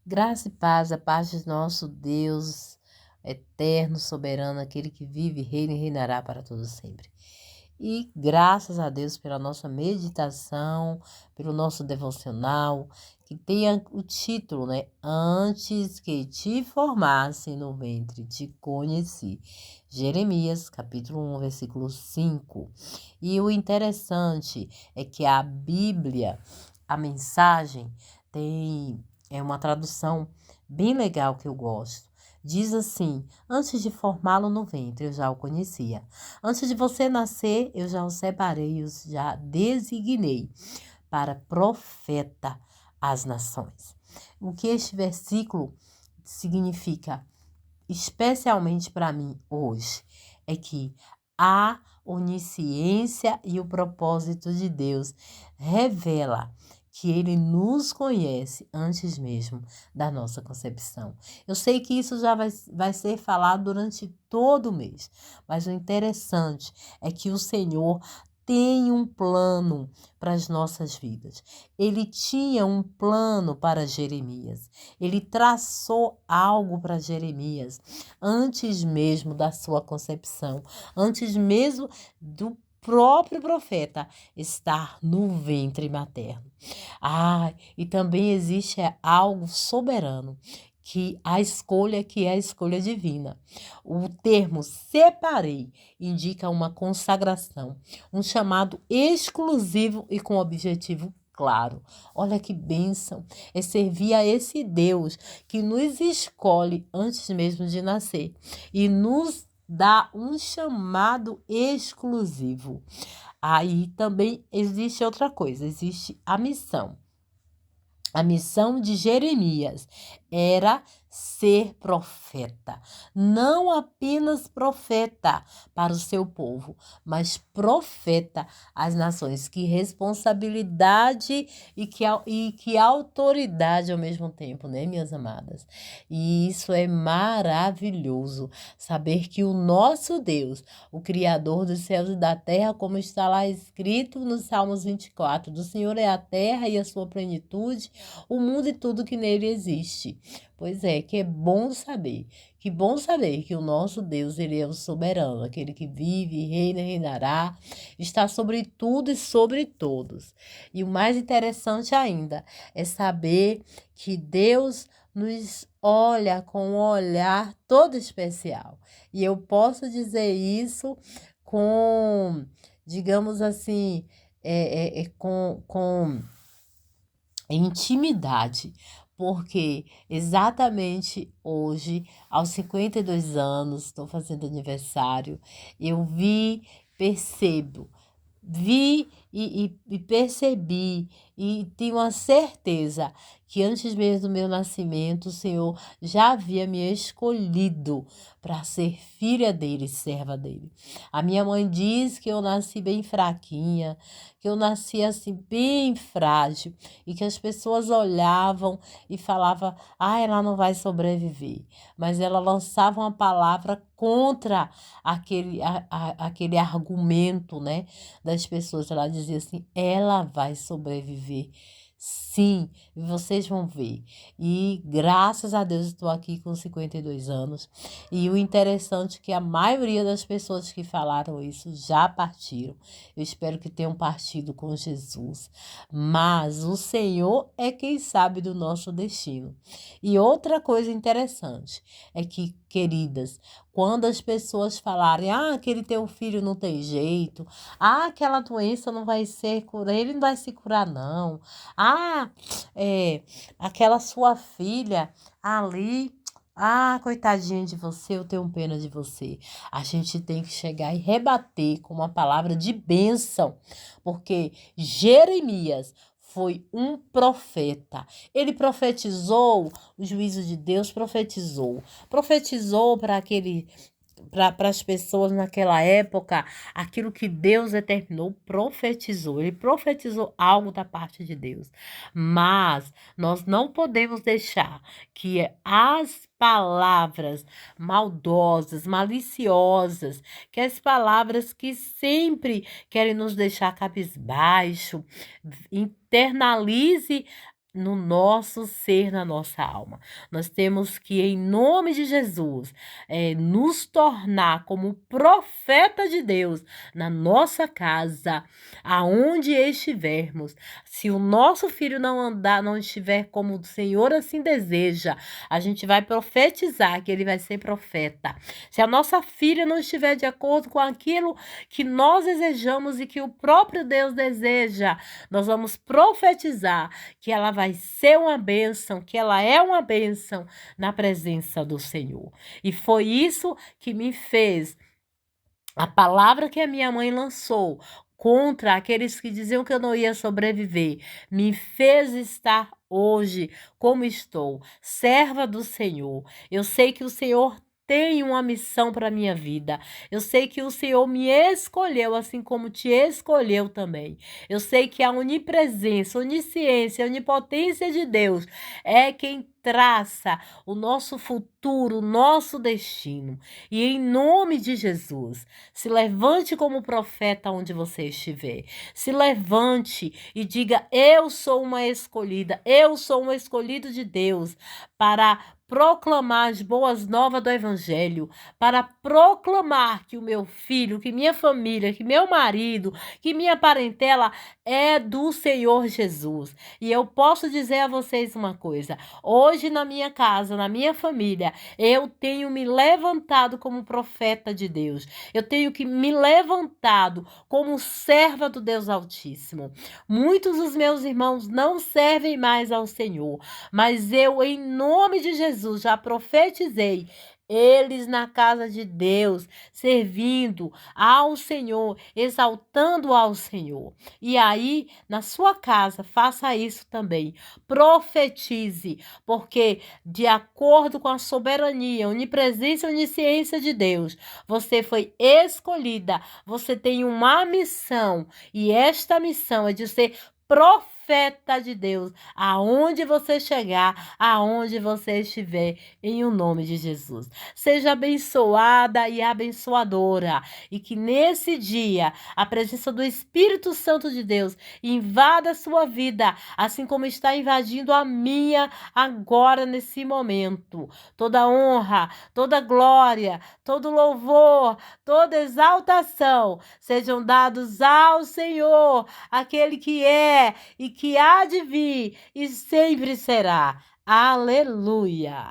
Graça e paz, a paz de nosso Deus, eterno, soberano, aquele que vive, reina e reinará para todos sempre. E graças a Deus pela nossa meditação, pelo nosso devocional, que tenha o título, né? Antes que te formasse no ventre, te conheci. Jeremias, capítulo 1, versículo 5. E o interessante é que a Bíblia, a mensagem, é uma tradução bem legal que eu gosto. Diz assim: antes de formá-lo no ventre, eu já o conhecia. Antes de você nascer, eu já o separei, eu já designei para profeta às nações. O que este versículo significa, especialmente para mim hoje, é que a onisciência e o propósito de Deus revela que Ele nos conhece antes mesmo da nossa concepção. Eu sei que isso já vai ser falado durante todo o mês, mas o interessante é que o Senhor tem um plano para as nossas vidas. Ele tinha um plano para Jeremias. Ele traçou algo para Jeremias antes mesmo da sua concepção, antes mesmo do próprio profeta estar no ventre materno. E também existe algo soberano, que é a escolha divina. O termo separei indica uma consagração, um chamado exclusivo e com objetivo claro. Olha que bênção é servir a esse Deus que nos escolhe antes mesmo de nascer e nos dá um chamado exclusivo. Aí também existe outra coisa, existe a missão. A missão de Jeremias era ser profeta, não apenas profeta para o seu povo, mas profeta às nações. Que responsabilidade e que autoridade ao mesmo tempo, né, minhas amadas? E isso é maravilhoso, saber que o nosso Deus, o Criador dos céus e da terra, como está lá escrito nos Salmos 24, do Senhor é a terra e a sua plenitude, o mundo e tudo que nele existe. Pois é, que bom saber que o nosso Deus, ele é o soberano, aquele que vive, reina e reinará, está sobre tudo e sobre todos. E o mais interessante ainda é saber que Deus nos olha com um olhar todo especial. E eu posso dizer isso com, digamos assim, com intimidade, porque exatamente hoje, aos 52 anos, estou fazendo aniversário, eu vi e percebi e tenho a certeza que antes mesmo do meu nascimento, o Senhor já havia me escolhido para ser filha dele, serva dele. A minha mãe diz que eu nasci bem fraquinha, que eu nasci assim bem frágil e que as pessoas olhavam e falavam: ela não vai sobreviver. Mas ela lançava uma palavra contra aquele argumento, né, das pessoas. Ela dizia assim: ela vai sobreviver. Sim, vocês vão ver. E graças a Deus estou aqui com 52 anos. E o interessante é que a maioria das pessoas que falaram isso já partiram. Eu espero que tenham partido com Jesus. Mas o Senhor é quem sabe do nosso destino. E outra coisa interessante é que, queridas, quando as pessoas falarem: aquele teu filho não tem jeito, aquela doença não vai ser curada, ele não vai se curar, não. Aquela sua filha ali. Coitadinha de você, eu tenho pena de você. A gente tem que chegar e rebater com uma palavra de bênção, porque Jeremias foi um profeta. Ele profetizou o juízo de Deus, profetizou para as pessoas naquela época, aquilo que Deus determinou, profetizou. Ele profetizou algo da parte de Deus. Mas nós não podemos deixar que as palavras maldosas, maliciosas, que as palavras que sempre querem nos deixar cabisbaixo, internalize no nosso ser, na nossa alma. Nós temos que, em nome de Jesus, nos tornar como profeta de Deus na nossa casa, aonde estivermos. Se o nosso filho não andar, não estiver como o Senhor assim deseja, a gente vai profetizar que ele vai ser profeta. Se a nossa filha não estiver de acordo com aquilo que nós desejamos e que o próprio Deus deseja, nós vamos profetizar que ela vai ser uma bênção, que ela é uma bênção na presença do Senhor. E foi isso que me fez. A palavra que a minha mãe lançou contra aqueles que diziam que eu não ia sobreviver, me fez estar hoje como estou, serva do Senhor. Eu sei que o Senhor tem uma missão para a minha vida. Eu sei que o Senhor me escolheu, assim como te escolheu também. Eu sei que a onipresença, onisciência, onipotência de Deus é quem traça o nosso futuro, o nosso destino. E em nome de Jesus, se levante como profeta onde você estiver. Se levante e diga: eu sou uma escolhida, eu sou um escolhido de Deus para proclamar as boas novas do Evangelho, para proclamar que o meu filho, que minha família, que meu marido, que minha parentela é do Senhor Jesus. E eu posso dizer a vocês uma coisa: hoje na minha casa, na minha família, eu tenho me levantado como profeta de Deus. Eu tenho que me levantado como serva do Deus Altíssimo. Muitos dos meus irmãos não servem mais ao Senhor, mas eu, em nome de Jesus, já profetizei. Eles na casa de Deus, servindo ao Senhor, exaltando ao Senhor. E aí, na sua casa, faça isso também. Profetize, porque de acordo com a soberania, onipresença e onisciência de Deus, você foi escolhida, você tem uma missão, e esta missão é de ser profeta de Deus, aonde você chegar, aonde você estiver, em o nome de Jesus. Seja abençoada e abençoadora, e que nesse dia a presença do Espírito Santo de Deus invada a sua vida, assim como está invadindo a minha agora nesse momento. Toda honra, toda glória, todo louvor, toda exaltação sejam dados ao Senhor, aquele que é e que há de vir e sempre será. Aleluia!